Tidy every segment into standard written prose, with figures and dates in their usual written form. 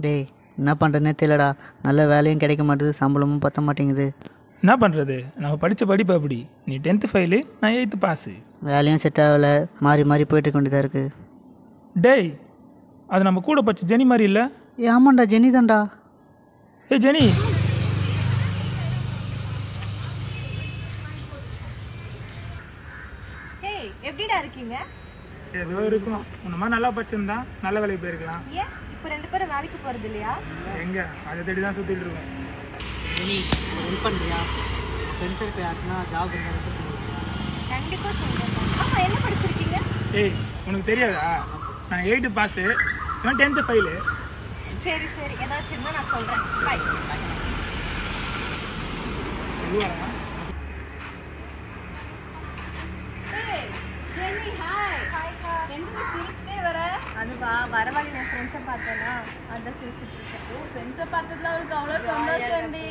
டேய் என்ன பண்ணுறதுனே தெரியலடா, நல்ல வேலையும் கிடைக்க மாட்டேது, சம்பளமும் பற்ற மாட்டேங்குது. என்ன பண்ணுறது, நம்ம படித்த படிப்பு அப்படி. நீ 10th ஃபெயிலு, நான் 8th பாஸு. வேலையும் செட் ஆகலை, மாறி மாறி போயிட்டு வேண்டியதாக இருக்குது. டேய், அது நம்ம கூட படிச்ச ஜெனி மாதிரி இல்லை? ஆமாண்டா, ஜெனி தான்டா. ஏய் ஜெனி, எப்படிடா இருக்கீங்க? ஏதோ இருக்கும். உன்ன மாதிரி நல்லா படிச்சிருந்தா நல்ல வேலைக்கு போயிருக்கலாம். ஏன் இப்போ 2 பேரும் வேலைக்கு போகிறது இல்லையா? எங்கே, அதை தேடி தான் சுற்றிட்டு இருக்கோம். ஜெனி ஹெல்ப் பண்ணுறியா? ஃப்ரெண்ட்ஸ் இருக்க யாருக்குன்னா ஜாப் இருந்தால் கண்டிப்பாக சொல்கிறேன். ஆமாம், என்ன படிச்சிருக்கீங்க? ஏய், உனக்கு தெரியாதா? நான் 8th பாஸு, நான் 10th ஃபெயிலு. சரி சரி, ஏதாச்சும் இருந்தால் நான் சொல்கிறேன். பாய். சொல்லுவாரா? அதுவா, வர வழி என் ஃப்ரெண்ட்ஸை பார்த்தேன்னா அதான் சிரிச்சுட்டு இருக்கேன். ஃப்ரெண்ட்ஸை பார்த்ததுல அவளுக்கு அவ்வளோ சந்தோஷம்டி.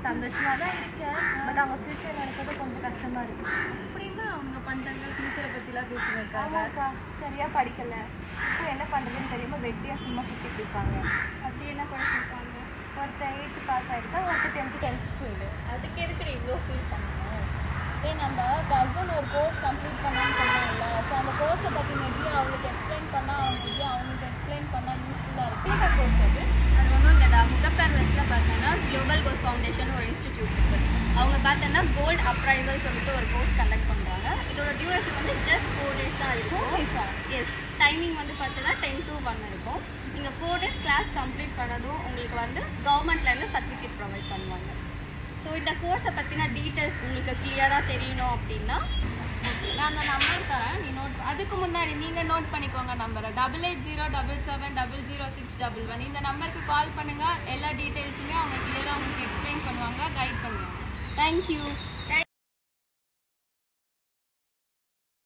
சந்தோஷமாக தான் இருக்கேன், பட் அவங்க ஃப்யூச்சர் நடக்கிறது கொஞ்சம் கஷ்டமாக இருக்குது. அப்படின்னா அவங்க பண்ணுறாங்க, ஃபியூச்சரை பற்றிலாம் பேசியிருக்காங்க. ஆமாக்கா, சரியாக படிக்கலை, இப்போ என்ன பண்ணுறதுன்னு தெரியாமல் வெட்டியாக சும்மா சுற்றிட்டு இருக்காங்க. அப்படி என்ன படிச்சிருக்காங்க? ஒருத்தர் 8th பாஸ் ஆகிருக்கா, ஒருத்தர் 10th ஃபெயிலு. அதுக்கு எதுக்கு இவ்வளோ ஃபீல் பண்ணணும்? நம்ம கசன் ஒரு கோர்ஸ் கம்ப்ளீட் பண்ணான்னு சொன்னாங்கல்ல, ஸோ அந்த கோர்ஸை பற்றி மேபி அவளுக்கு எக்ஸ்பிளைன் பண்ணால் அவங்களுக்கு எக்ஸ்பிளைன் பண்ணால் யூஸ்ஃபுல்லாக இருக்கும். என்ன கோர்ஸ் அது? அது ஒன்றும் இல்லைடா, முகப்பேர் வெஸ்ட்டில் பார்த்தோன்னா குளோபல் கோல்ட் ஃபவுண்டேஷன் ஒரு இன்ஸ்டிடியூட் இருக்குது. அவங்க பார்த்தோன்னா கோல்டு அப்ரைசல் சொல்லிட்டு ஒரு கோர்ஸ் கண்டக்ட் பண்ணுறாங்க. இதோட டியூரேஷன் வந்து ஜஸ்ட் 4 days தான் இருக்கும். எஸ், டைமிங் வந்து பார்த்தோன்னா 10 to 1 இருக்கும். நீங்கள் 4 days கிளாஸ் கம்ப்ளீட் பண்ணதும் உங்களுக்கு வந்து கவர்மெண்ட்லேருந்து சர்டிஃபிகேட் ப்ரொவைட் பண்ணுவாங்க. ஸோ இந்த கோர்ஸை பற்றின டீட்டெயில்ஸ் உங்களுக்கு கிளியராக தெரியணும் அப்படின்னா நான் அந்த நம்பர் தரேன், நீ அதுக்கு முன்னாடி நீங்கள் நோட் பண்ணிக்கோங்க நம்பரை. 8807770611. இந்த நம்பருக்கு கால் பண்ணுங்கள். எல்லா டீட்டெயில்ஸுமே அவங்க கிளியராக உங்களுக்கு எக்ஸ்பிளைன் பண்ணுவாங்க, கைட் பண்ணுவாங்க. தேங்க்யூ.